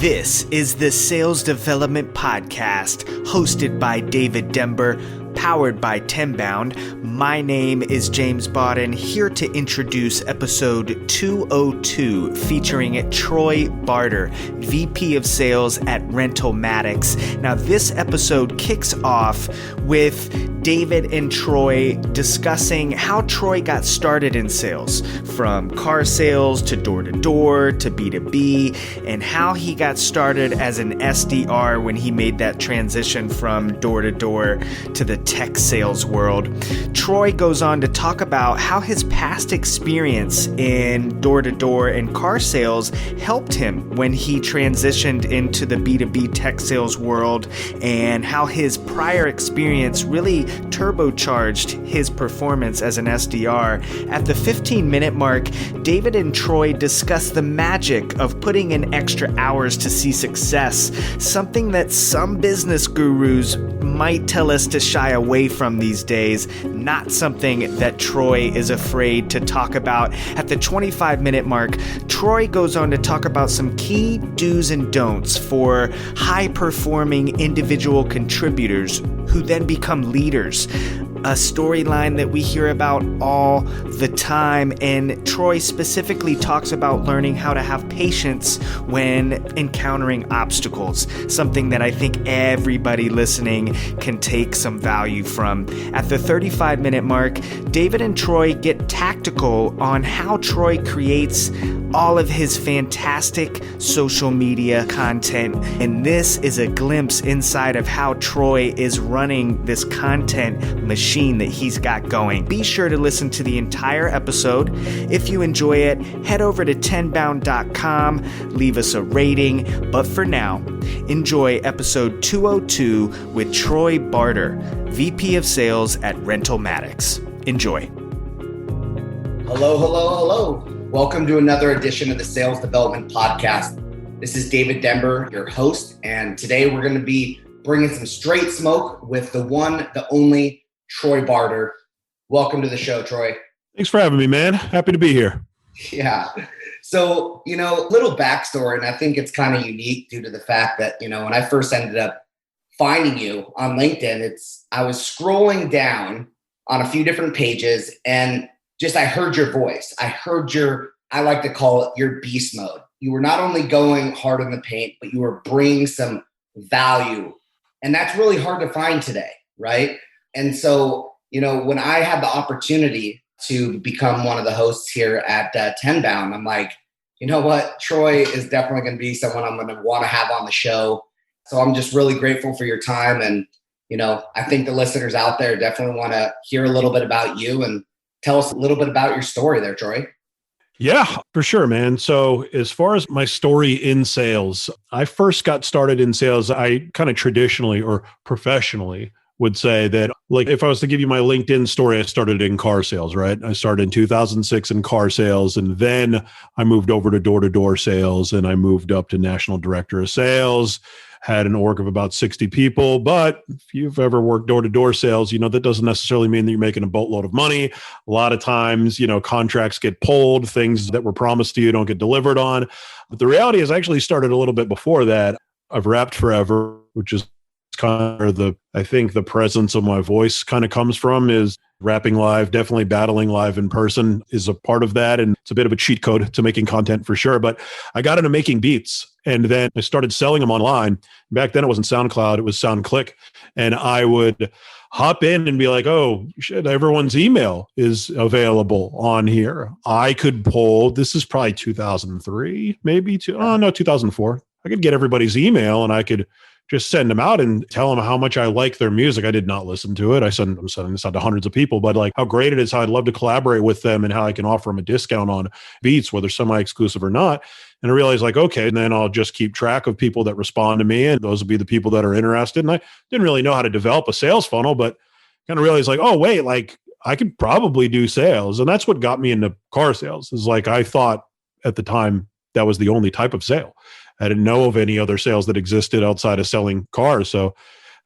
This is the Sales Development Podcast, hosted by David Dember, powered by Tenbound. My name is James Bodden, here to introduce episode 202, featuring Troy Barter, VP of Sales at RentalMatics. Now, this episode kicks off with David and Troy discussing how Troy got started in sales, from car sales to door-to-door to B2B, and how he got started as an SDR when he made that transition from door-to-door to the tech sales world. Troy goes on to talk about how his past experience in door-to-door and car sales helped him when he transitioned into the B2B tech sales world, and how his prior experience really turbocharged his performance as an SDR. At the 15-minute mark, David and Troy discuss the magic of putting in extra hours to see success, something that some business gurus might tell us to shy away from these days, not something that Troy is afraid to talk about. At the 25-minute mark, Troy goes on to talk about some key do's and don'ts for high-performing individual contributors who then become leaders. A storyline that we hear about all the time, and Troy specifically talks about learning how to have patience when encountering obstacles, something that I think everybody listening can take some value from. At the 35-minute mark, David and Troy get tactical on how Troy creates all of his fantastic social media content, and this is a glimpse inside of how Troy is running this content machine that he's got going. Be sure to listen to the entire episode. If you enjoy it, head over to tenbound.com, leave us a rating, but for now, enjoy episode 202 with Troy Barter, VP of Sales at RentalMatics. Enjoy. Hello. Welcome to another edition of the Sales Development Podcast. This is David Dember, your host, and today we're going to be bringing some straight smoke with the one, the only Troy Barter. Welcome to the show, Troy. Thanks for having me, man. Happy to be here. Yeah. So, little backstory, and I think it's kind of unique due to the fact that, when I first ended up finding you on LinkedIn, I was scrolling down on a few different pages and I heard your voice. I heard I like to call it your beast mode. You were not only going hard in the paint, but you were bringing some value. And that's really hard to find today, right? And so, when I had the opportunity to become one of the hosts here at Tenbound, I'm like, you know what? Troy is definitely going to be someone I'm going to want to have on the show. So I'm just really grateful for your time. And, I think the listeners out there definitely want to hear a little bit about you and tell us a little bit about your story there, Troy. Yeah, for sure, man. So as far as my story in sales, I first got started in sales. I kind of traditionally or professionally would say that, like, if I was to give you my LinkedIn story, I started in car sales, right? I started in 2006 in car sales, and then I moved over to door-to-door sales, and I moved up to national director of sales, had an org of about 60 people. But if you've ever worked door-to-door sales, that doesn't necessarily mean that you're making a boatload of money. A lot of times, contracts get pulled, things that were promised to you don't get delivered on. But the reality is I actually started a little bit before that. I've rapped forever, which is kind of I think the presence of my voice kind of comes from is rapping live. Definitely battling live in person is a part of that. And it's a bit of a cheat code to making content for sure. But I got into making beats, and then I started selling them online. Back then it wasn't SoundCloud, it was SoundClick. And I would hop in and be like, oh, shit, everyone's email is available on here. I could pull, this is probably 2003, maybe 2004. I could get everybody's email and I could just send them out and tell them how much I like their music. I did not listen to it. I'm sending this out to hundreds of people, but like how great it is, how I'd love to collaborate with them and how I can offer them a discount on beats, whether semi-exclusive or not. And I realized like, okay, and then I'll just keep track of people that respond to me, and those will be the people that are interested. And I didn't really know how to develop a sales funnel, but kind of realized like, oh, wait, like I could probably do sales. And that's what got me into car sales. Is like, I thought at the time that was the only type of sale. I didn't know of any other sales that existed outside of selling cars. So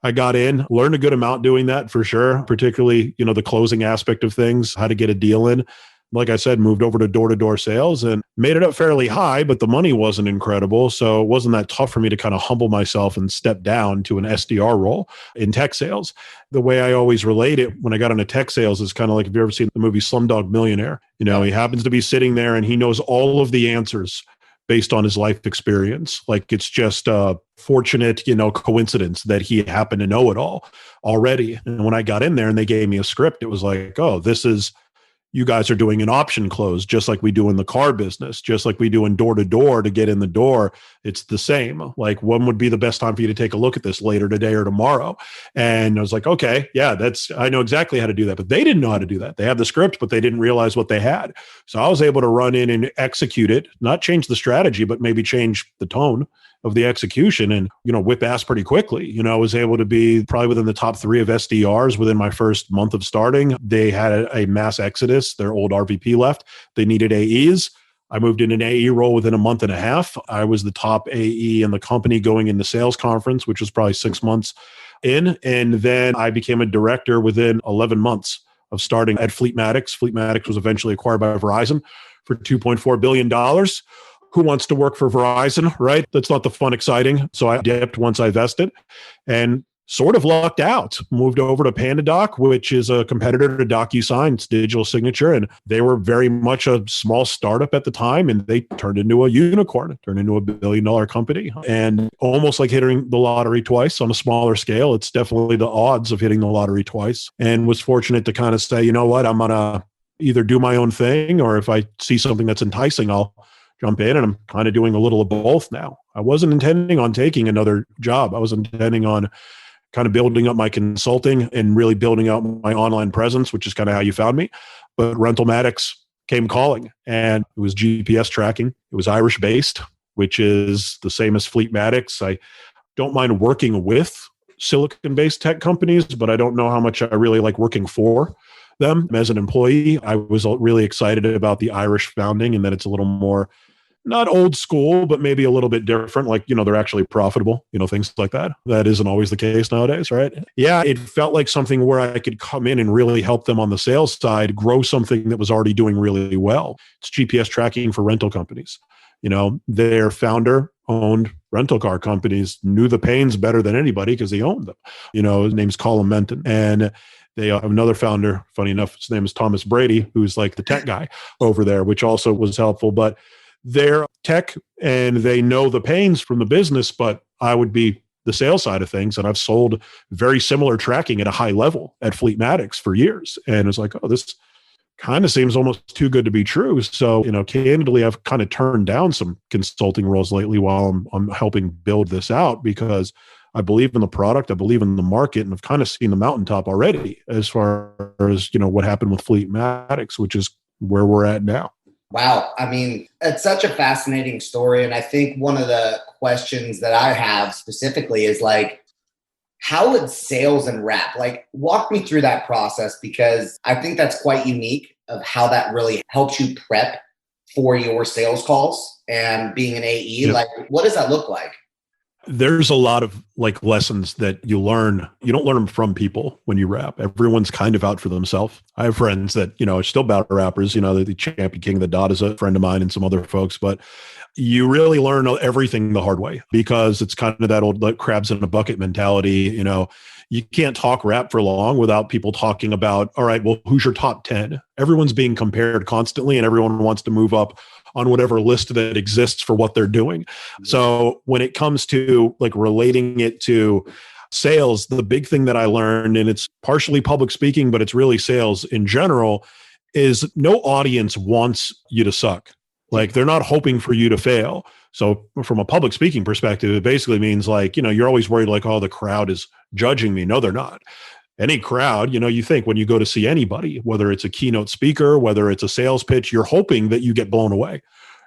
I got in, learned a good amount doing that for sure, particularly, the closing aspect of things, how to get a deal in. like I said, moved over to door-to-door sales and made it up fairly high, but the money wasn't incredible. So it wasn't that tough for me to kind of humble myself and step down to an SDR role in tech sales. The way I always relate it when I got into tech sales is kind of like, if you've ever seen the movie Slumdog Millionaire, he happens to be sitting there and he knows all of the answers based on his life experience. Like, it's just a fortunate, coincidence that he happened to know it all already. And when I got in there and they gave me a script, it was like, oh, you guys are doing an option close, just like we do in the car business, just like we do in door to door to get in the door. It's the same. Like, when would be the best time for you to take a look at this, later today or tomorrow? And I was like, okay, yeah, I know exactly how to do that. But they didn't know how to do that. They have the script, but they didn't realize what they had. So I was able to run in and execute it, not change the strategy, but maybe change the tone of the execution and, whip ass pretty quickly. I was able to be probably within the top 3 of SDRs within my first month of starting. They had a mass exodus. Their old RVP left. They needed AEs. I moved in an AE role within a month and a half. I was the top AE in the company going into sales conference, which was probably 6 months in. And then I became a director within 11 months of starting at Fleetmatics. Fleetmatics was eventually acquired by Verizon for $2.4 billion. Who wants to work for Verizon, right? That's not the fun, exciting. So I dipped once I vested and sort of lucked out. Moved over to PandaDoc, which is a competitor to DocuSign. It's digital signature. And they were very much a small startup at the time. And they turned into a unicorn, turned into a $1 billion company. And almost like hitting the lottery twice on a smaller scale. It's definitely the odds of hitting the lottery twice. And was fortunate to kind of say, you know what, I'm going to either do my own thing, or if I see something that's enticing, I'll jump in. And I'm kind of doing a little of both now. I wasn't intending on taking another job. I was intending on kind of building up my consulting and really building out my online presence, which is kind of how you found me. But RentalMatics came calling, and it was GPS tracking. It was Irish based, which is the same as Fleetmatics. I don't mind working with Silicon based tech companies, but I don't know how much I really like working for them as an employee. I was really excited about the Irish founding, and that it's a little more, not old school, but maybe a little bit different. Like, they're actually profitable, things like that. That isn't always the case nowadays, right? Yeah, it felt like something where I could come in and really help them on the sales side, grow something that was already doing really well. It's GPS tracking for rental companies. Their founder owned rental car companies, knew the pains better than anybody because he owned them. His name's Colin Menton. And they have another founder, funny enough, his name is Thomas Brady, who's like the tech guy over there, which also was helpful. But they're tech and they know the pains from the business, but I would be the sales side of things. And I've sold very similar tracking at a high level at Fleetmatics for years. And it's like, oh, this kind of seems almost too good to be true. So, candidly, I've kind of turned down some consulting roles lately while I'm helping build this out, because I believe in the product, I believe in the market, and I've kind of seen the mountaintop already as far as, what happened with Fleetmatics, which is where we're at now. Wow. I mean, it's such a fascinating story. And I think one of the questions that I have specifically is like, how would sales and rep, walk me through that process? Because I think that's quite unique of how that really helps you prep for your sales calls and being an AE. Yep. Like, what does that look like? There's a lot of lessons that you learn. You don't learn them from people when you rap. Everyone's kind of out for themselves. I have friends that, are still battle rappers, the Champion King of the Dot is a friend of mine and some other folks, but you really learn everything the hard way, because it's kind of that old crabs in a bucket mentality. You can't talk rap for long without people talking about, all right, well, who's your top 10? Everyone's being compared constantly, and everyone wants to move up on whatever list that exists for what they're doing. So when it comes to relating it to sales, the big thing that I learned, and it's partially public speaking, but it's really sales in general, is no audience wants you to suck. They're not hoping for you to fail. So from a public speaking perspective, it basically means you're always worried oh, the crowd is judging me. No, they're not. Any crowd, you think when you go to see anybody, whether it's a keynote speaker, whether it's a sales pitch, you're hoping that you get blown away.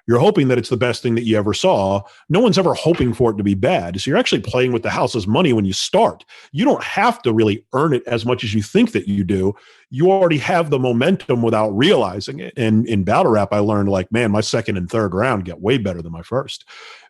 You're hoping that it's the best thing that you ever saw. No one's ever hoping for it to be bad. So you're actually playing with the house's money when you start. You don't have to really earn it as much as you think that you do. You already have the momentum without realizing it. And in battle rap, I learned man, my second and third round get way better than my first,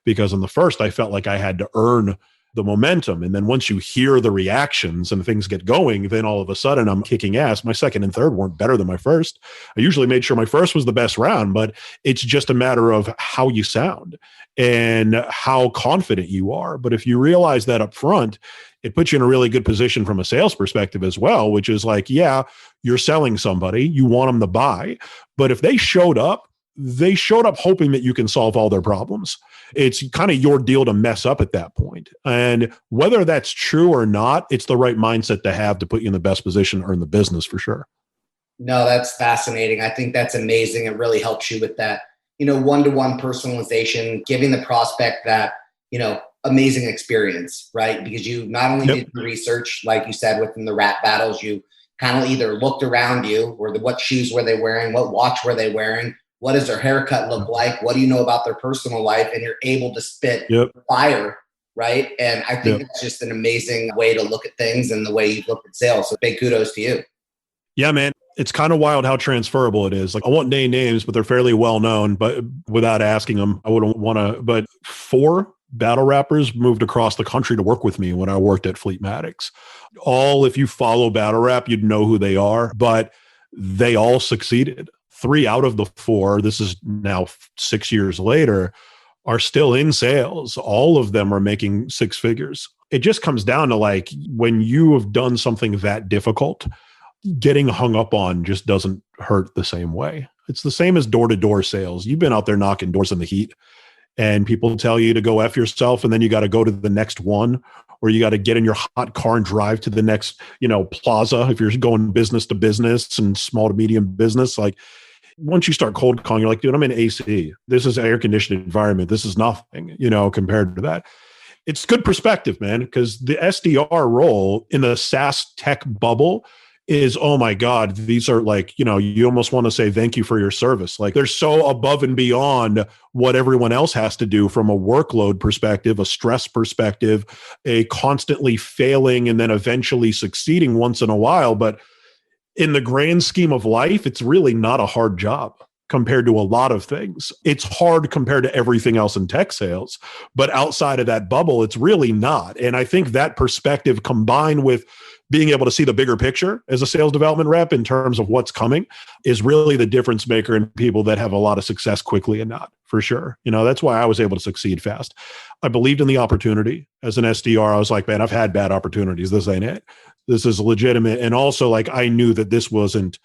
because in the first, I felt like I had to earn the momentum. And then once you hear the reactions and things get going, then all of a sudden I'm kicking ass. My second and third weren't better than my first. I usually made sure my first was the best round, but it's just a matter of how you sound and how confident you are. But if you realize that up front, it puts you in a really good position from a sales perspective as well, which is like, yeah, you're selling somebody, you want them to buy. But if they showed up hoping that you can solve all their problems. It's kind of your deal to mess up at that point. And whether that's true or not, it's the right mindset to have to put you in the best position to earn the business for sure. No, that's fascinating. I think that's amazing. It really helps you with that, one-to-one personalization, giving the prospect that, amazing experience, right? Because you not only did the research, like you said, within the rap battles, you kind of either looked around you or what shoes were they wearing? What watch were they wearing? What does their haircut look like? What do you know about their personal life? And you're able to spit fire, right? And I think it's just an amazing way to look at things and the way you look at sales. So big kudos to you. Yeah, man. It's kind of wild how transferable it is. Like, I won't name names, but they're fairly well known. But without asking them, I wouldn't want to. But 4 battle rappers moved across the country to work with me when I worked at RentalMatics. If you follow battle rap, you'd know who they are, but they all succeeded. 3 out of the 4, this is now 6 years later, are still in sales. All of them are making 6 figures. It just comes down to, like, when you have done something that difficult, getting hung up on just doesn't hurt the same way. It's the same as door-to-door sales. You've been out there knocking doors in the heat, and people tell you to go F yourself, and then you got to go to the next one, or you got to get in your hot car and drive to the next, plaza if you're going business to business and small to medium business. Like, once you start cold calling, you're like, dude, I'm in AC. This is an air-conditioned environment. This is nothing, compared to that. It's good perspective, man, because the SDR role in the SaaS tech bubble is, oh my God, these are like, you almost want to say thank you for your service. Like, they're so above and beyond what everyone else has to do from a workload perspective, a stress perspective, a constantly failing and then eventually succeeding once in a while. But in the grand scheme of life, it's really not a hard job compared to a lot of things. It's hard compared to everything else in tech sales, but outside of that bubble, it's really not. And I think that perspective, combined with being able to see the bigger picture as a sales development rep in terms of what's coming, is really the difference maker in people that have a lot of success quickly and not, for sure. That's why I was able to succeed fast. I believed in the opportunity. As an SDR, I was like, man, I've had bad opportunities. This ain't it. This is legitimate. And also, like, I knew that this wasn't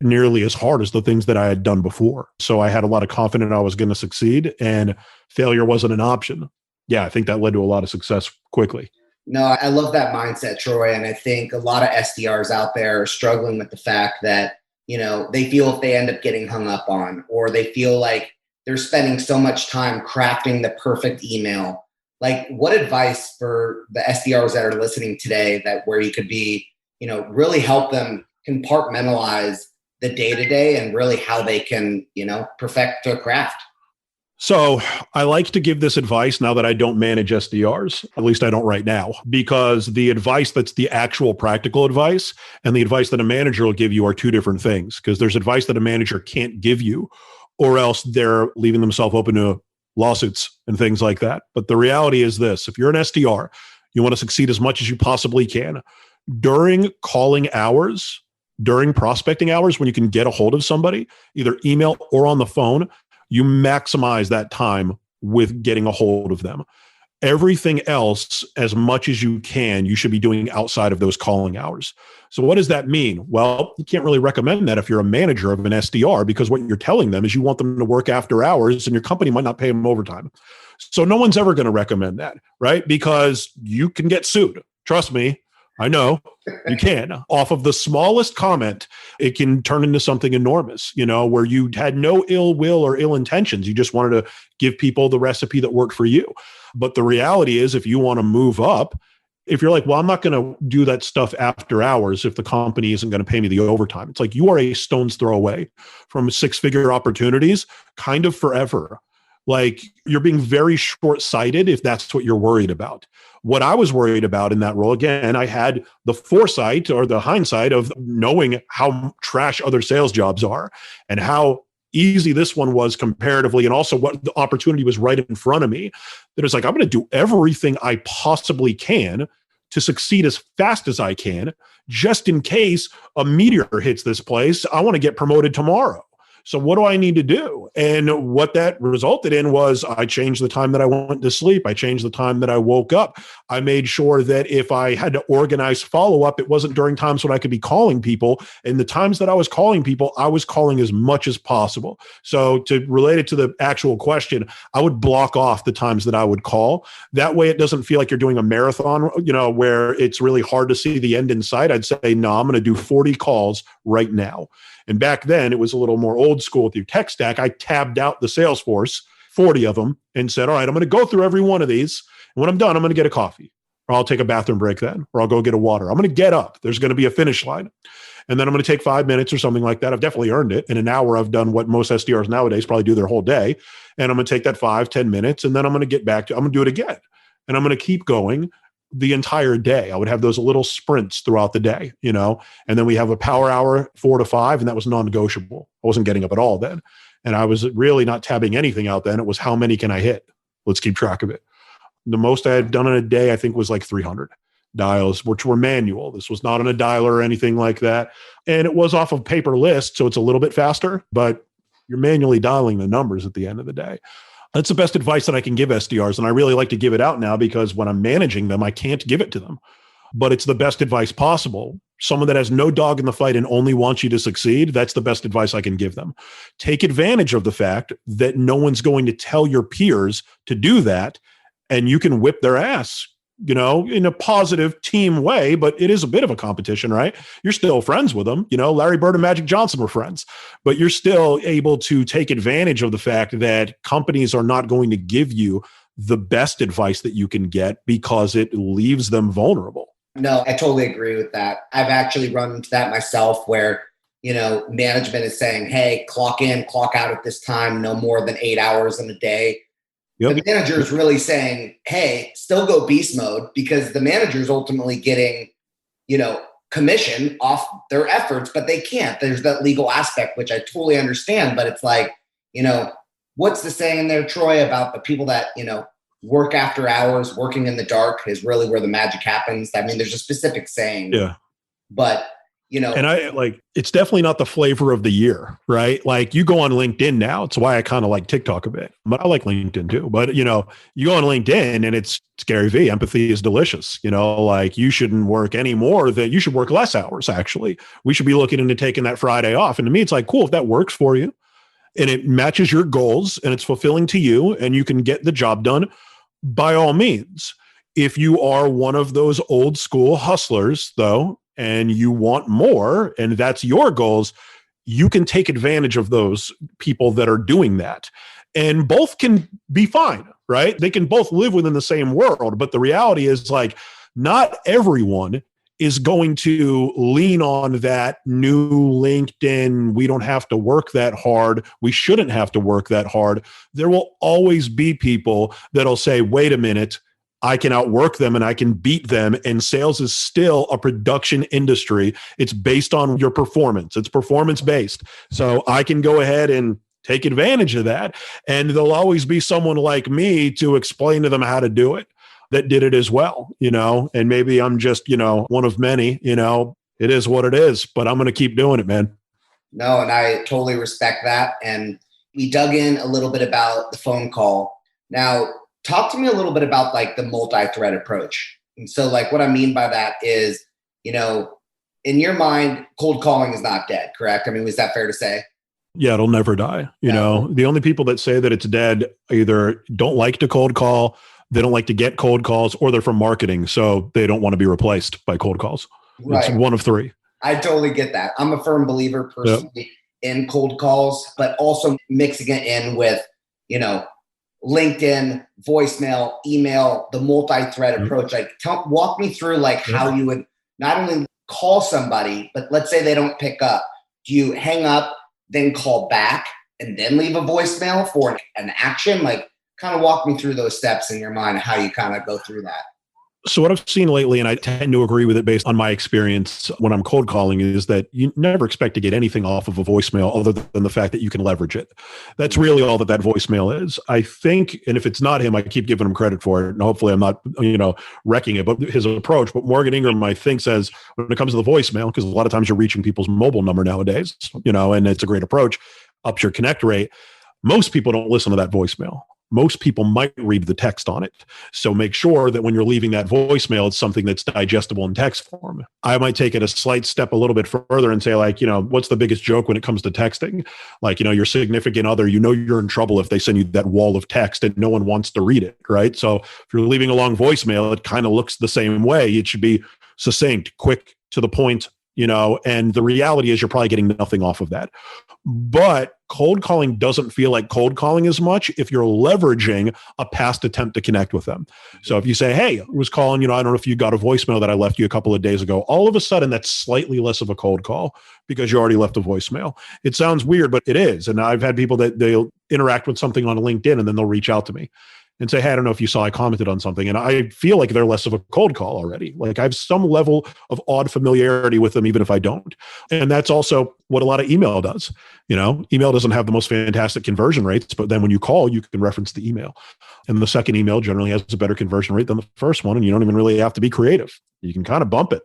nearly as hard as the things that I had done before. So I had a lot of confidence I was going to succeed, and failure wasn't an option. Yeah, I think that led to a lot of success quickly. No, I love that mindset, Troy. And I think a lot of SDRs out there are struggling with the fact that, they feel if they end up getting hung up on, or they feel like they're spending so much time crafting the perfect email. Like, what advice for the SDRs that are listening today where you could be, really help them compartmentalize the day-to-day and really how they can, perfect their craft? So I like to give this advice now that I don't manage SDRs. At least I don't right now, because the advice that's the actual practical advice and the advice that a manager will give you are 2 different things, because there's advice that a manager can't give you, or else they're leaving themselves open to lawsuits and things like that. But the reality is this: if you're an SDR, you want to succeed as much as you possibly can. During calling hours, during prospecting hours, when you can get a hold of somebody, either email or on the phone, you maximize that time with getting a hold of them. Everything else, as much as you can, you should be doing outside of those calling hours. So what does that mean? Well, you can't really recommend that if you're a manager of an SDR, because what you're telling them is you want them to work after hours and your company might not pay them overtime. So no one's ever going to recommend that, right? Because you can get sued. Trust me. I know you can. Off of the smallest comment, it can turn into something enormous, where you had no ill will or ill intentions. You just wanted to give people the recipe that worked for you. But the reality is, if you want to move up, if you're like, well, I'm not going to do that stuff after hours if the company isn't going to pay me the overtime. It's like you are a stone's throw away from 6-figure opportunities kind of forever. Like, you're being very short-sighted if that's what you're worried about. What I was worried about in that role, again, I had the foresight or the hindsight of knowing how trash other sales jobs are and how easy this one was comparatively, and also what the opportunity was right in front of me, that it's like, I'm going to do everything I possibly can to succeed as fast as I can, just in case a meteor hits this place. I want to get promoted tomorrow. So what do I need to do? And what that resulted in was I changed the time that I went to sleep. I changed the time that I woke up. I made sure that if I had to organize follow-up, it wasn't during times when I could be calling people. And the times that I was calling people, I was calling as much as possible. So to relate it to the actual question, I would block off the times that I would call. That way it doesn't feel like you're doing a marathon, where it's really hard to see the end in sight. I'd say, no, I'm going to do 40 calls right now. And back then, it was a little more old school with your tech stack. I tabbed out the Salesforce, 40 of them, and said, all right, I'm going to go through every one of these. And when I'm done, I'm going to get a coffee, or I'll take a bathroom break then, or I'll go get a water. I'm going to get up. There's going to be a finish line. And then I'm going to take 5 minutes or something like that. I've definitely earned it. In an hour, I've done what most SDRs nowadays probably do their whole day. And I'm going to take that 5-10 minutes, and then I'm going to get back to, I'm going to do it again. And I'm going to keep going the entire day. I would have those little sprints throughout the day, and then we have a power hour, 4 to 5, and that was non-negotiable. I wasn't getting up at all then. And I was really not tabbing anything out then. It was, how many can I hit? Let's keep track of it. The most I had done in a day, I think, was like 300 dials, which were manual. This was not on a dialer or anything like that. And it was off of paper list, so it's a little bit faster, but you're manually dialing the numbers at the end of the day. That's the best advice that I can give SDRs. And I really like to give it out now, because when I'm managing them, I can't give it to them. But it's the best advice possible. Someone that has no dog in the fight and only wants you to succeed, that's the best advice I can give them. Take advantage of the fact that no one's going to tell your peers to do that, and you can whip their ass, in a positive team way, but it is a bit of a competition, right? You're still friends with them. Larry Bird and Magic Johnson were friends, but you're still able to take advantage of the fact that companies are not going to give you the best advice that you can get, because it leaves them vulnerable. No, I totally agree with that. I've actually run into that myself where, management is saying, hey, clock in, clock out at this time, no more than 8 hours in a day. Yep. The manager is really saying, hey, still go beast mode, because the manager is ultimately getting, commission off their efforts, but they can't. There's that legal aspect, which I totally understand. But it's like, what's the saying there, Troy, about the people that, work after hours, working in the dark is really where the magic happens. I mean, there's a specific saying. Yeah. But and it's definitely not the flavor of the year, right? Like, you go on LinkedIn now. It's why I kind of like TikTok a bit, but I like LinkedIn too. But, you go on LinkedIn and it's Gary V. Empathy is delicious. Like, you shouldn't work any more, that you should work less hours. Actually, we should be looking into taking that Friday off. And to me, it's like, cool, if that works for you and it matches your goals and it's fulfilling to you and you can get the job done, by all means. If you are one of those old school hustlers, though, and you want more, and that's your goals, you can take advantage of those people that are doing that. And both can be fine, right? They can both live within the same world. But the reality is, like, not everyone is going to lean on that new LinkedIn. We don't have to work that hard. We shouldn't have to work that hard. There will always be people that'll say, wait a minute, I can outwork them and I can beat them. And sales is still a production industry. It's based on your performance. It's performance based. So I can go ahead and take advantage of that. And there'll always be someone like me to explain to them how to do it that did it as well, and maybe I'm just, one of many, it is what it is, but I'm going to keep doing it, man. No, and I totally respect that. And we dug in a little bit about the phone call. Now, talk to me a little bit about like the multi-thread approach. And so like what I mean by that is, in your mind, cold calling is not dead, correct? I mean, was that fair to say? Yeah, it'll never die. The only people that say that it's dead either don't like to cold call, they don't like to get cold calls, or they're from marketing, so they don't want to be replaced by cold calls. Right. It's one of three. I totally get that. I'm a firm believer personally in cold calls, but also mixing it in with, LinkedIn, voicemail, email, the multi-thread approach. Like, walk me through like how you would not only call somebody, but let's say they don't pick up. Do you hang up, then call back, and then leave a voicemail for an action? Like, kind of walk me through those steps in your mind, how you kind of go through that. So what I've seen lately, and I tend to agree with it based on my experience when I'm cold calling, is that you never expect to get anything off of a voicemail other than the fact that you can leverage it. That's really all that voicemail is. I think, and if it's not him, I keep giving him credit for it, and hopefully I'm not, wrecking it, but his approach. But Morgan Ingram, I think, says when it comes to the voicemail, because a lot of times you're reaching people's mobile number nowadays, and it's a great approach, ups your connect rate. Most people don't listen to that voicemail. Most people might read the text on it. So make sure that when you're leaving that voicemail, it's something that's digestible in text form. I might take it a slight step a little bit further and say, like, what's the biggest joke when it comes to texting? Like, your significant other, you're in trouble if they send you that wall of text and no one wants to read it, right? So if you're leaving a long voicemail, it kind of looks the same way. It should be succinct, quick, to the point, and the reality is you're probably getting nothing off of that. But cold calling doesn't feel like cold calling as much if you're leveraging a past attempt to connect with them. So if you say, hey, I was calling, I don't know if you got a voicemail that I left you a couple of days ago, all of a sudden that's slightly less of a cold call because you already left a voicemail. It sounds weird, but it is. And I've had people that they'll interact with something on LinkedIn and then they'll reach out to me and say, hey, I don't know if you saw I commented on something. And I feel like they're less of a cold call already. Like I have some level of odd familiarity with them, even if I don't. And that's also what a lot of email does. Email doesn't have the most fantastic conversion rates, but then when you call, you can reference the email. And the second email generally has a better conversion rate than the first one. And you don't even really have to be creative. You can kind of bump it.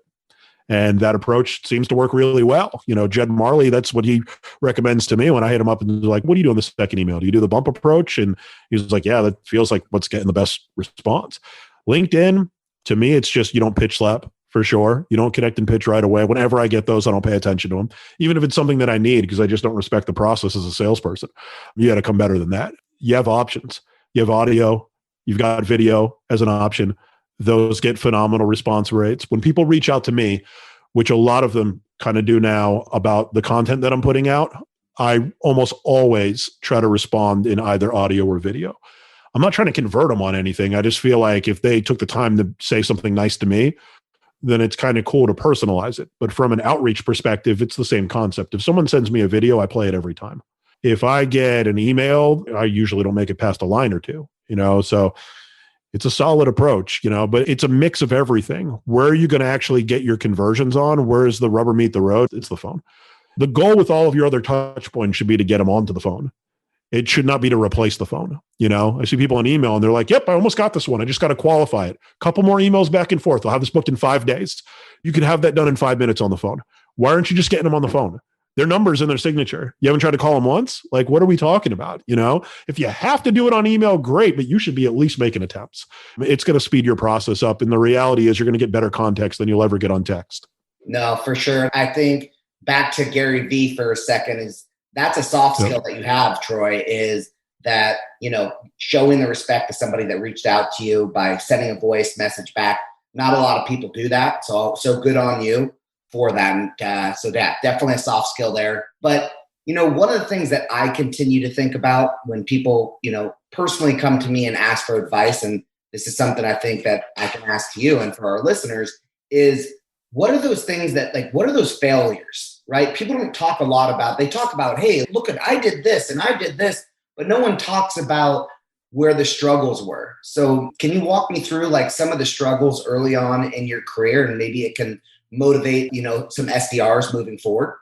And that approach seems to work really well. Jed Marley, that's what he recommends to me when I hit him up and he's like, what do you do in the second email? Do you do the bump approach? And he's like, yeah, that feels like what's getting the best response. LinkedIn, to me, it's just, you don't pitch slap for sure. You don't connect and pitch right away. Whenever I get those, I don't pay attention to them, even if it's something that I need, because I just don't respect the process as a salesperson. You got to come better than that. You have options. You have audio. You've got video as an option. Those get phenomenal response rates. When people reach out to me, which a lot of them kind of do now about the content that I'm putting out, I almost always try to respond in either audio or video. I'm not trying to convert them on anything. I just feel like if they took the time to say something nice to me, then it's kind of cool to personalize it. But from an outreach perspective, it's the same concept. If someone sends me a video, I play it every time. If I get an email, I usually don't make it past a line or two, so it's a solid approach, but it's a mix of everything. Where are you going to actually get your conversions on? Where is the rubber meet the road? It's the phone. The goal with all of your other touch points should be to get them onto the phone. It should not be to replace the phone. I see people on email and they're like, yep, I almost got this one. I just got to qualify it. Couple more emails back and forth. I'll have this booked in 5 days. You can have that done in 5 minutes on the phone. Why aren't you just getting them on the phone? Their number's in their signature. You haven't tried to call them once? Like, what are we talking about? If you have to do it on email, great, but you should be at least making attempts. It's going to speed your process up. And the reality is you're going to get better context than you'll ever get on text. No, for sure. I think back to Gary Vee for a second that's a soft skill that you have, Troy, is that, showing the respect to somebody that reached out to you by sending a voice message back. Not a lot of people do that. So good on you for that. And so that definitely a soft skill there. But, one of the things that I continue to think about when people, personally come to me and ask for advice, and this is something I think that I can ask to you and for our listeners, is what are those things what are those failures, right? People don't talk a lot about, they talk about, hey, look I did this and I did this, but no one talks about where the struggles were. So can you walk me through some of the struggles early on in your career, and maybe it can motivate, some SDRs moving forward?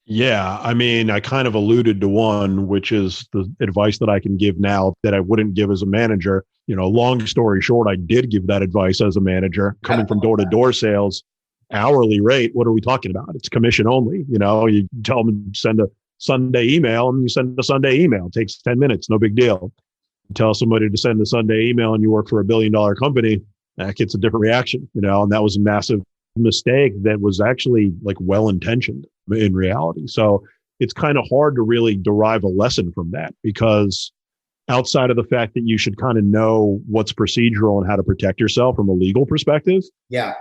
Yeah. I kind of alluded to one, which is the advice that I can give now that I wouldn't give as a manager. Long story short, I did give that advice as a manager coming from door-to-door sales. Hourly rate, what are we talking about? It's commission only. You tell them to send a Sunday email and you send a Sunday email. It takes 10 minutes, no big deal. You tell somebody to send a Sunday email and you work for $1 billion company, that gets a different reaction, and that was a massive mistake that was actually well-intentioned in reality. So it's kind of hard to really derive a lesson from that, because outside of the fact that you should kind of know what's procedural and how to protect yourself from a legal perspective. Yeah.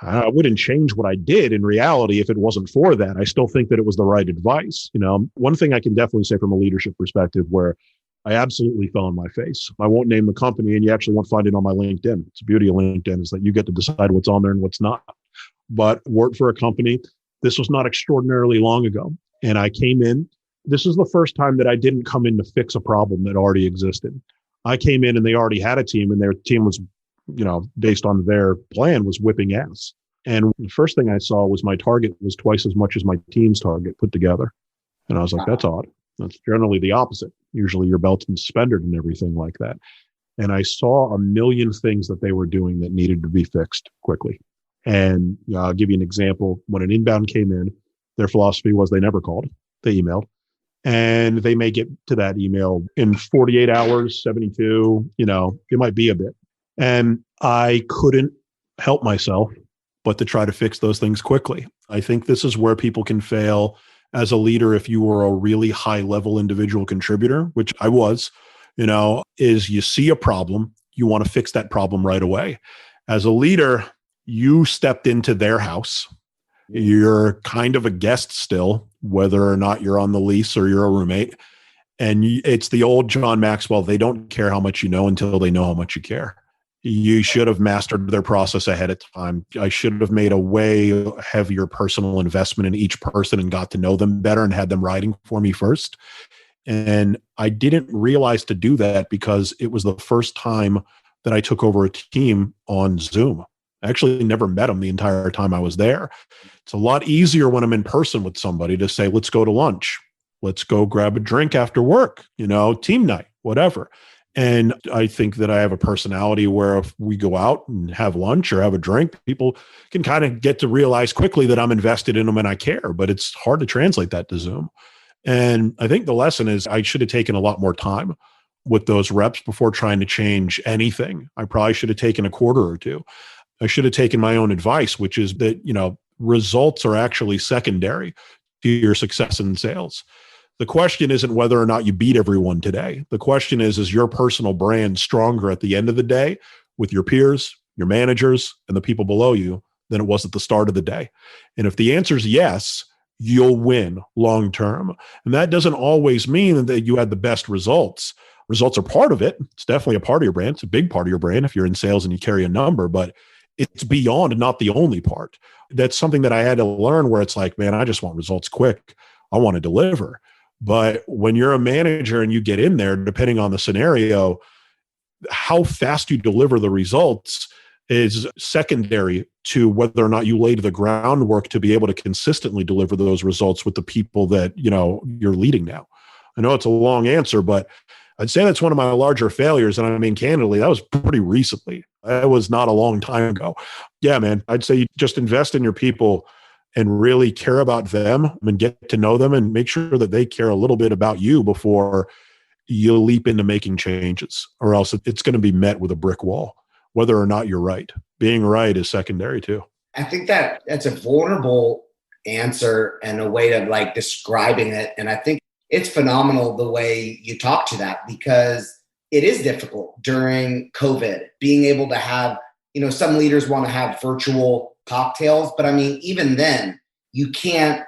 I wouldn't change what I did in reality if it wasn't for that. I still think that it was the right advice. One thing I can definitely say from a leadership perspective where I absolutely fell on my face. I won't name the company, and you actually won't find it on my LinkedIn. It's the beauty of LinkedIn is that you get to decide what's on there and what's not. But worked for a company. This was not extraordinarily long ago. And I came in. This is the first time that I didn't come in to fix a problem that already existed. I came in and they already had a team, and their team was based on their plan, was whipping ass. And the first thing I saw was my target was twice as much as my team's target put together. And I was like, that's odd. That's generally the opposite. Usually you're belted and suspended and everything like that. And I saw a million things that they were doing that needed to be fixed quickly. And I'll give you an example. When an inbound came in, their philosophy was they never called, they emailed. And they may get to that email in 48 hours, 72, it might be a bit. And I couldn't help myself but to try to fix those things quickly. I think this is where people can fail as a leader. If you were a really high level individual contributor, which I was, is you see a problem, you want to fix that problem right away. As a leader, you stepped into their house. You're kind of a guest still, whether or not you're on the lease or you're a roommate. And it's the old John Maxwell, they don't care how much you know until they know how much you care. You should have mastered their process ahead of time. I should have made a way heavier personal investment in each person and got to know them better and had them writing for me first. And I didn't realize to do that because it was the first time that I took over a team on Zoom. I actually never met them the entire time I was there. It's a lot easier when I'm in person with somebody to say, let's go to lunch. Let's go grab a drink after work, team night, whatever. And I think that I have a personality where if we go out and have lunch or have a drink, people can kind of get to realize quickly that I'm invested in them and I care, but it's hard to translate that to Zoom. And I think the lesson is I should have taken a lot more time with those reps before trying to change anything. I probably should have taken a quarter or two. I should have taken my own advice, which is that, results are actually secondary to your success in sales. The question isn't whether or not you beat everyone today. The question is your personal brand stronger at the end of the day with your peers, your managers, and the people below you than it was at the start of the day? And if the answer is yes, you'll win long term. And that doesn't always mean that you had the best results. Results are part of it. It's definitely a part of your brand. It's a big part of your brand if you're in sales and you carry a number, but it's beyond, not the only part. That's something that I had to learn where it's like, man, I just want results quick. I want to deliver. But when you're a manager and you get in there, depending on the scenario, how fast you deliver the results is secondary to whether or not you laid the groundwork to be able to consistently deliver those results with the people that, you're leading now. I know it's a long answer, but I'd say that's one of my larger failures. And I mean, candidly, that was pretty recently. That was not a long time ago. Yeah, man, I'd say you just invest in your people and really care about them and get to know them and make sure that they care a little bit about you before you leap into making changes, or else it's going to be met with a brick wall, whether or not you're right. Being right is secondary too. I think that's a vulnerable answer and a way of describing it. And I think it's phenomenal the way you talk to that, because it is difficult during COVID, being able to have, some leaders want to have virtual cocktails, but I mean, even then you can't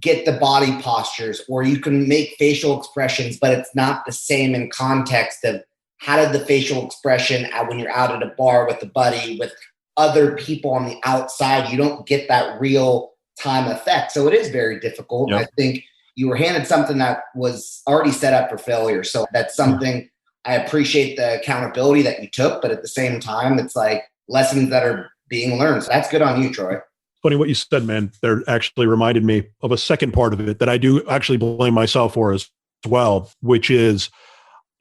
get the body postures, or you can make facial expressions, but it's not the same in context of how did the facial expression when you're out at a bar with a buddy, with other people on the outside, you don't get that real time effect. So it is very difficult. Yep. I think you were handed something that was already set up for failure. So that's something I appreciate, the accountability that you took, but at the same time, it's like lessons that are being learned. So that's good on you, Troy. Funny what you said, man. That actually reminded me of a second part of it that I do actually blame myself for as well, which is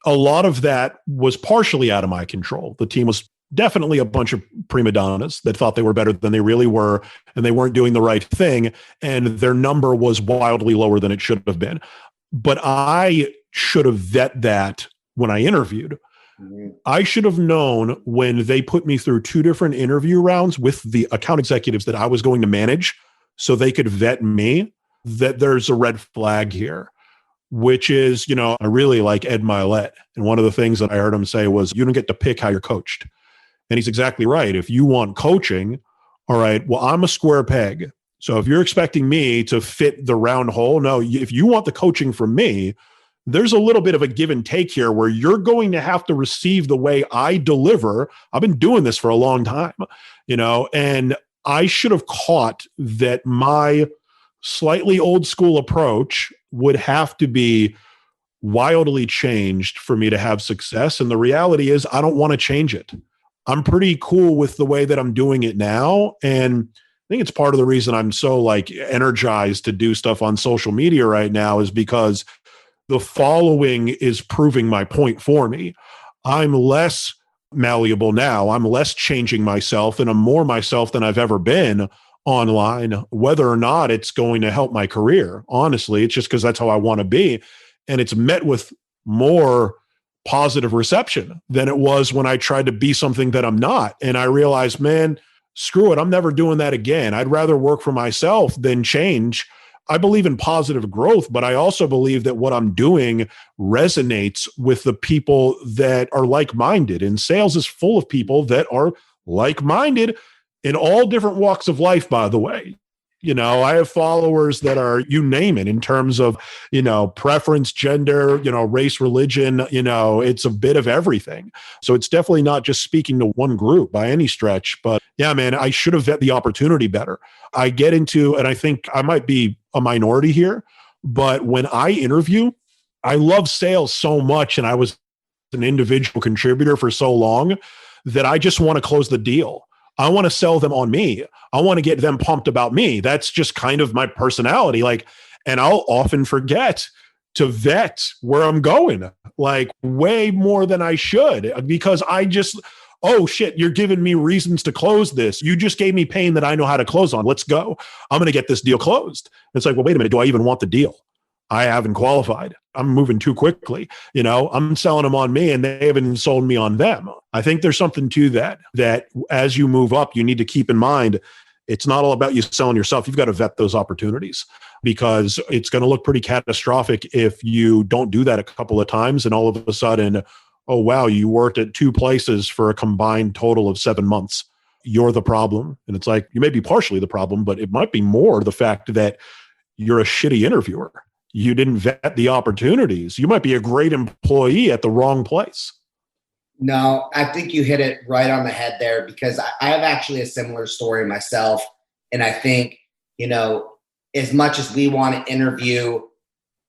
a lot of that was partially out of my control. The team was definitely a bunch of prima donnas that thought they were better than they really were, and they weren't doing the right thing, and their number was wildly lower than it should have been. But I should have vetted that when I interviewed. I should have known when they put me through 2 different interview rounds with the account executives that I was going to manage so they could vet me, that there's a red flag here, which is, I really like Ed Milet. And one of the things that I heard him say was, you don't get to pick how you're coached. And he's exactly right. If you want coaching, all right, well, I'm a square peg. So if you're expecting me to fit the round hole, no, if you want the coaching from me, there's a little bit of a give and take here where you're going to have to receive the way I deliver. I've been doing this for a long time, and I should have caught that my slightly old school approach would have to be wildly changed for me to have success. And the reality is I don't want to change it. I'm pretty cool with the way that I'm doing it now. And I think it's part of the reason I'm so like energized to do stuff on social media right now is because the following is proving my point for me. I'm less malleable now. I'm less changing myself and I'm more myself than I've ever been online, whether or not it's going to help my career. Honestly, it's just because that's how I want to be. And it's met with more positive reception than it was when I tried to be something that I'm not. And I realized, man, screw it. I'm never doing that again. I'd rather work for myself than change. I believe in positive growth, but I also believe that what I'm doing resonates with the people that are like-minded. And sales is full of people that are like-minded in all different walks of life, by the way. You know, I have followers that are, you name it, in terms of, you know, preference, gender, you know, race, religion, you know, it's a bit of everything. So it's definitely not just speaking to one group by any stretch. But yeah, man, I should have vet the opportunity better. I get into, and I think I might be a minority here, but when I interview, I love sales so much. And I was an individual contributor for so long that I just want to close the deal. I want to sell them on me. I want to get them pumped about me. That's just kind of my personality. Like, and I'll often forget to vet where I'm going, like way more than I should, because I just, oh shit, you're giving me reasons to close this. You just gave me pain that I know how to close on. Let's go. I'm going to get this deal closed. It's like, well, wait a minute. Do I even want the deal? I haven't qualified. I'm moving too quickly. You know, I'm selling them on me and they haven't even sold me on them. I think there's something to that as you move up, you need to keep in mind, it's not all about you selling yourself. You've got to vet those opportunities because it's going to look pretty catastrophic if you don't do that a couple of times and all of a sudden, oh, wow, you worked at 2 places for a combined total of 7 months. You're the problem. And it's like, you may be partially the problem, but it might be more the fact that you're a shitty interviewer. You didn't vet the opportunities. You might be a great employee at the wrong place. No, I think you hit it right on the head there because I have actually a similar story myself. And I think, you know, as much as we want to interview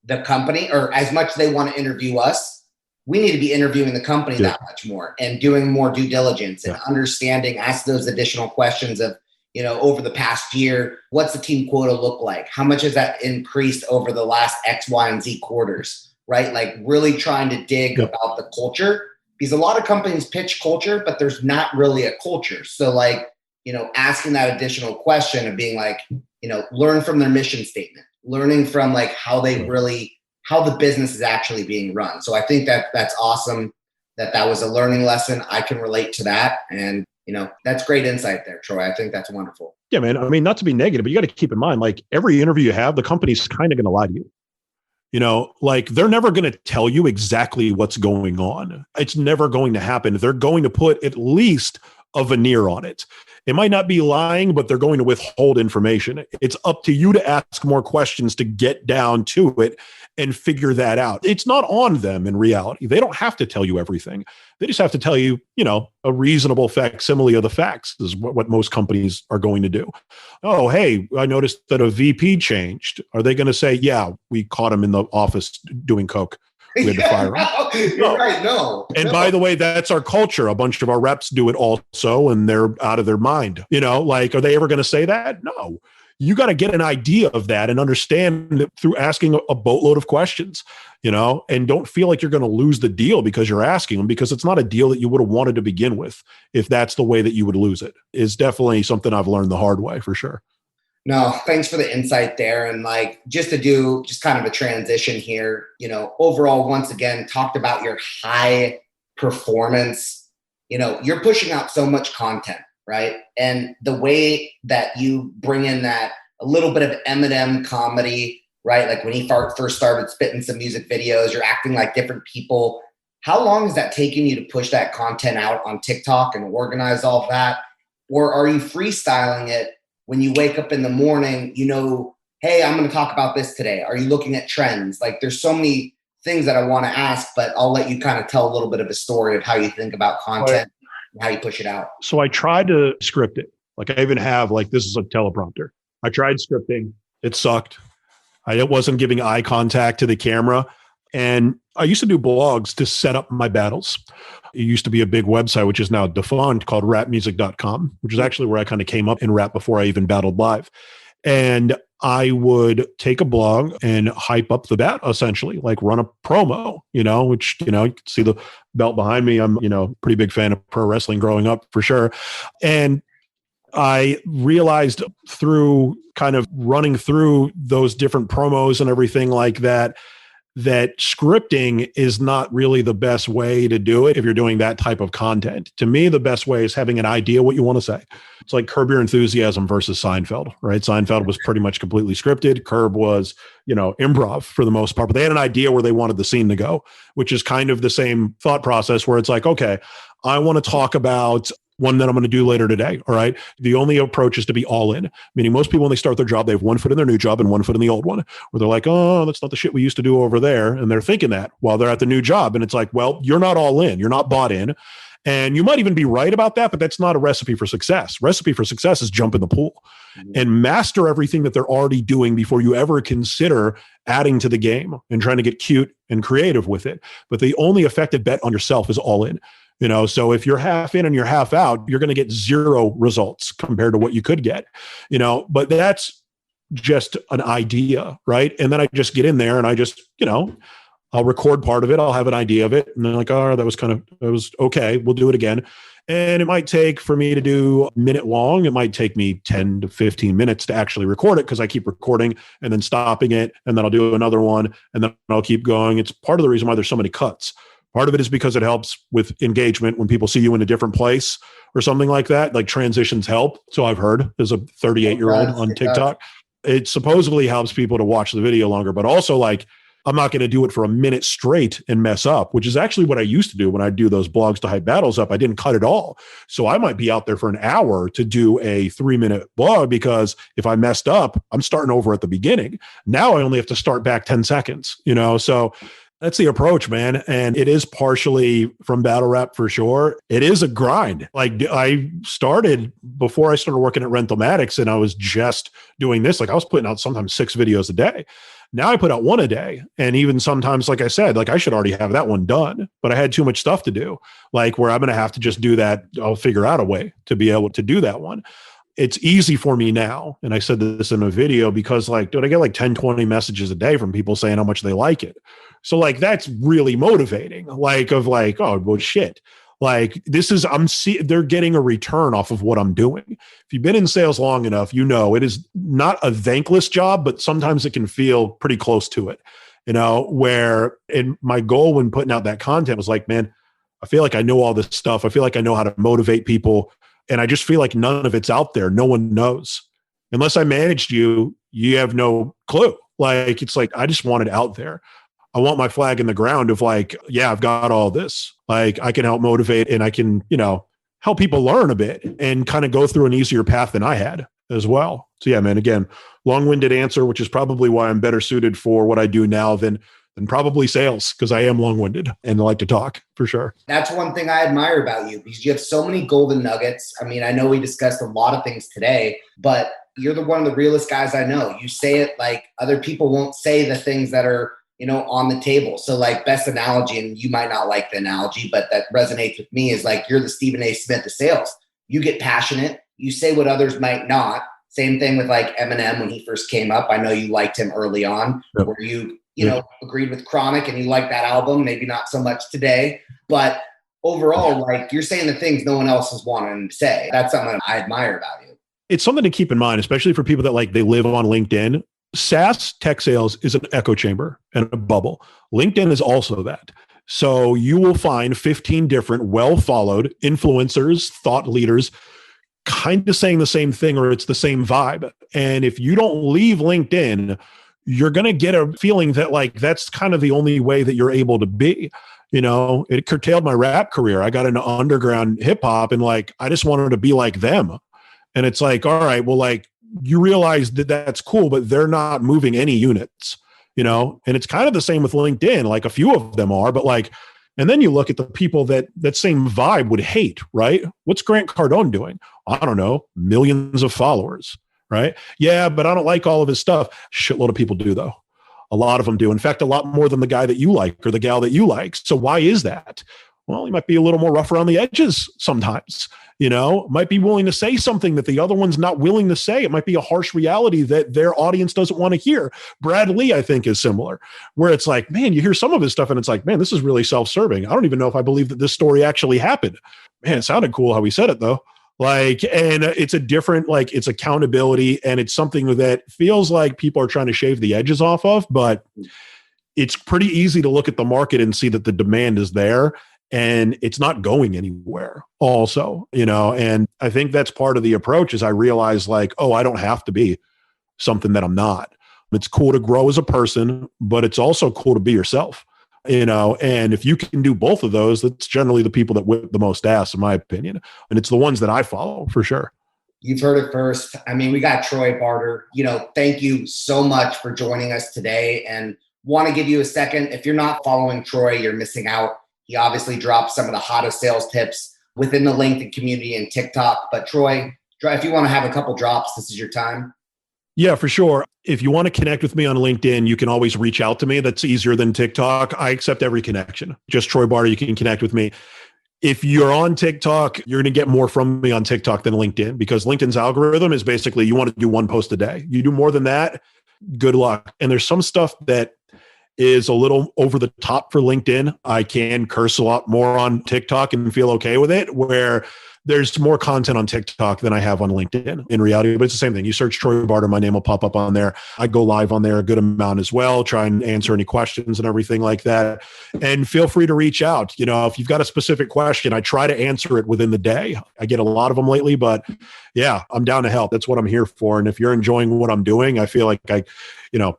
the company or as much as they want to interview us, we need to be interviewing the company that much more and doing more due diligence and understanding, ask those additional questions of, you know, over the past year, what's the team quota look like? How much has that increased over the last X, Y, and Z quarters, right? Like really trying to dig about the culture because a lot of companies pitch culture, but there's not really a culture. So like, you know, asking that additional question of being like, you know, learn from their mission statement, learning from like how they really, how the business is actually being run. So I think that that's awesome that was a learning lesson. I can relate to that. And you know, that's great insight there, Troy. I think that's wonderful. Yeah, man. I mean, not to be negative, but you got to keep in mind, like every interview you have, the company's kind of going to lie to you. You know, like they're never going to tell you exactly what's going on. It's never going to happen. They're going to put at least a veneer on it. It might not be lying, but they're going to withhold information. It's up to you to ask more questions to get down to it and figure that out. It's not on them in reality. They don't have to tell you everything. They just have to tell you, you know, a reasonable facsimile of the facts is what most companies are going to do. Oh, hey, I noticed that a VP changed. Are they going to say, yeah, we caught him in the office doing coke? We had to fire him. You're right. No. And by the way, that's our culture. A bunch of our reps do it also, and they're out of their mind. You know, like, are they ever going to say that? No. You got to get an idea of that and understand that through asking a boatload of questions, you know, and don't feel like you're going to lose the deal because you're asking them, because it's not a deal that you would have wanted to begin with. If that's the way that you would lose it, is definitely something I've learned the hard way for sure. No, thanks for the insight there. And like, just to do just kind of a transition here, you know, overall, once again, talked about your high performance, you know, you're pushing out so much content, right? And the way that you bring in that a little bit of Eminem comedy, right? Like when he first started spitting some music videos, you're acting like different people. How long is that taking you to push that content out on TikTok and organize all of that? Or are you freestyling it? When you wake up in the morning, you know, hey, I'm going to talk about this today. Are you looking at trends? Like there's so many things that I want to ask, but I'll let you kind of tell a little bit of a story of how you think about content and how you push it out. So I tried to script it. Like I even have, like, this is a teleprompter. I tried scripting. It sucked. I wasn't giving eye contact to the camera. And I used to do blogs to set up my battles. It used to be a big website, which is now defunct, called rapmusic.com, which is actually where I kind of came up in rap before I even battled live. And I would take a blog and hype up the bat, essentially, like run a promo, which, you can see the belt behind me. I'm, pretty big fan of pro wrestling growing up for sure. And I realized through kind of running through those different promos and everything like that, that scripting is not really the best way to do it if you're doing that type of content. To me, the best way is having an idea what you want to say. It's like Curb Your Enthusiasm versus Seinfeld, right? Seinfeld was pretty much completely scripted. Curb was, improv for the most part, but they had an idea where they wanted the scene to go, which is kind of the same thought process where it's like, okay, I want to talk about one that I'm going to do later today. All right. The only approach is to be all in, meaning most people, when they start their job, they have one foot in their new job and one foot in the old one, where they're like, oh, that's not the shit we used to do over there. And they're thinking that while they're at the new job. And it's like, well, you're not all in, you're not bought in. And you might even be right about that, but that's not a recipe for success. Recipe for success is jump in the pool and master everything that they're already doing before you ever consider adding to the game and trying to get cute and creative with it. But the only effective bet on yourself is all in. So if you're half in and you're half out, you're going to get zero results compared to what you could get, but that's just an idea. Right. And then I just get in there and I just, I'll record part of it. I'll have an idea of it. And then like, oh, that was okay. We'll do it again. And it might take for me to do a minute long. It might take me 10 to 15 minutes to actually record it because I keep recording and then stopping it. And then I'll do another one and then I'll keep going. It's part of the reason why there's so many cuts. Part of it is because it helps with engagement when people see you in a different place or something like that. Like transitions help. So I've heard as a 38-year-old on TikTok, it supposedly helps people to watch the video longer, but also like, I'm not going to do it for a minute straight and mess up, which is actually what I used to do when I do those blogs to hype battles up. I didn't cut it all. So I might be out there for an hour to do a 3-minute blog because if I messed up, I'm starting over at the beginning. Now I only have to start back 10 seconds, so that's the approach, man. And it is partially from battle rap for sure. It is a grind. Like I started before I started working at RentalMatics and I was just doing this. Like I was putting out sometimes 6 videos a day. Now I put out 1 a day. And even sometimes, like I said, like I should already have that one done, but I had too much stuff to do, like where I'm going to have to just do that. I'll figure out a way to be able to do that one. It's easy for me now. And I said this in a video because like, dude, I get like 10, 20 messages a day from people saying how much they like it. So like, that's really motivating. Like of like, oh, well, shit. Like this is, they're getting a return off of what I'm doing. If you've been in sales long enough, it is not a thankless job, but sometimes it can feel pretty close to it, where my goal when putting out that content was like, man, I feel like I know all this stuff. I feel like I know how to motivate people. And I just feel like none of it's out there. No one knows. Unless I managed you, you have no clue. Like, it's like, I just want it out there. I want my flag in the ground of like, yeah, I've got all this. Like I can help motivate and I can, help people learn a bit and kind of go through an easier path than I had as well. So yeah, man, again, long-winded answer, which is probably why I'm better suited for what I do now than probably sales, because I am long-winded and like to talk for sure. That's one thing I admire about you because you have so many golden nuggets. I mean, I know we discussed a lot of things today, but you're one of the realest guys I know. You say it like other people won't say the things that are, on the table. So like best analogy, and you might not like the analogy, but that resonates with me is like, you're the Stephen A. Smith of sales. You get passionate. You say what others might not. Same thing with like Eminem when he first came up. I know you liked him early on, where you agreed with Chronic and you liked that album, maybe not so much today, but overall, like you're saying the things no one else is wanting to say. That's something I admire about you. It's something to keep in mind, especially for people that like, they live on LinkedIn. SaaS tech sales is an echo chamber and a bubble. LinkedIn is also that. So you will find 15 different well-followed influencers, thought leaders, kind of saying the same thing, or it's the same vibe. And if you don't leave LinkedIn, you're going to get a feeling that like, that's kind of the only way that you're able to be. It curtailed my rap career. I got into underground hip hop and like, I just wanted to be like them. And it's like, all right, well, like you realize that that's cool, but they're not moving any units, and it's kind of the same with LinkedIn. Like a few of them are, but like, and then you look at the people that same vibe would hate, right? What's Grant Cardone doing? I don't know, millions of followers, right? Yeah, but I don't like all of his stuff. Shitload of people do though. A lot of them do. In fact, a lot more than the guy that you like or the gal that you like. So why is that? Well, he might be a little more rough around the edges sometimes, might be willing to say something that the other one's not willing to say. It might be a harsh reality that their audience doesn't want to hear. Brad Lee, I think, is similar, where it's like, man, you hear some of his stuff and it's like, man, this is really self-serving. I don't even know if I believe that this story actually happened. Man, it sounded cool how he said it though. And it's a different, it's accountability, and it's something that feels like people are trying to shave the edges off of, but it's pretty easy to look at the market and see that the demand is there and it's not going anywhere also, and I think that's part of the approach is I realize I don't have to be something that I'm not. It's cool to grow as a person, but it's also cool to be yourself. And if you can do both of those, that's generally the people that whip the most ass, in my opinion. And it's the ones that I follow for sure. You've heard it first. I mean, we got Troy Barter. Thank you so much for joining us today, and want to give you a second. If you're not following Troy, you're missing out. He obviously drops some of the hottest sales tips within the LinkedIn community and TikTok. But Troy, if you want to have a couple drops, this is your time. Yeah, for sure. If you want to connect with me on LinkedIn, you can always reach out to me. That's easier than TikTok. I accept every connection. Just Troy Barter, you can connect with me. If you're on TikTok, you're going to get more from me on TikTok than LinkedIn, because LinkedIn's algorithm is basically you want to do one post a day. You do more than that, good luck. And there's some stuff that is a little over the top for LinkedIn. I can curse a lot more on TikTok and feel okay with it, where there's more content on TikTok than I have on LinkedIn in reality, but it's the same thing. You search Troy Barter, my name will pop up on there. I go live on there a good amount as well, try and answer any questions and everything like that. And feel free to reach out. If you've got a specific question, I try to answer it within the day. I get a lot of them lately, but yeah, I'm down to help. That's what I'm here for. And if you're enjoying what I'm doing, I feel like I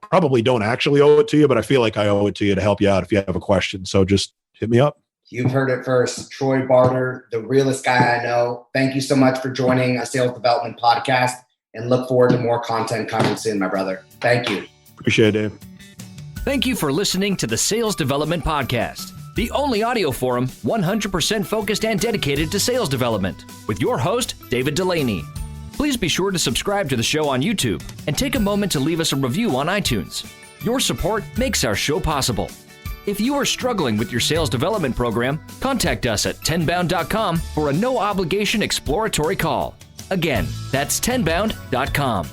probably don't actually owe it to you, but I feel like I owe it to you to help you out if you have a question. So just hit me up. You've heard it first. Troy Barter, the realest guy I know. Thank you so much for joining a sales development podcast, and look forward to more content coming soon, my brother. Thank you. Appreciate it, Dave. Thank you for listening to the Sales Development Podcast, the only audio forum 100% focused and dedicated to sales development, with your host, David Delaney. Please be sure to subscribe to the show on YouTube and take a moment to leave us a review on iTunes. Your support makes our show possible. If you are struggling with your sales development program, contact us at tenbound.com for a no-obligation exploratory call. Again, that's tenbound.com.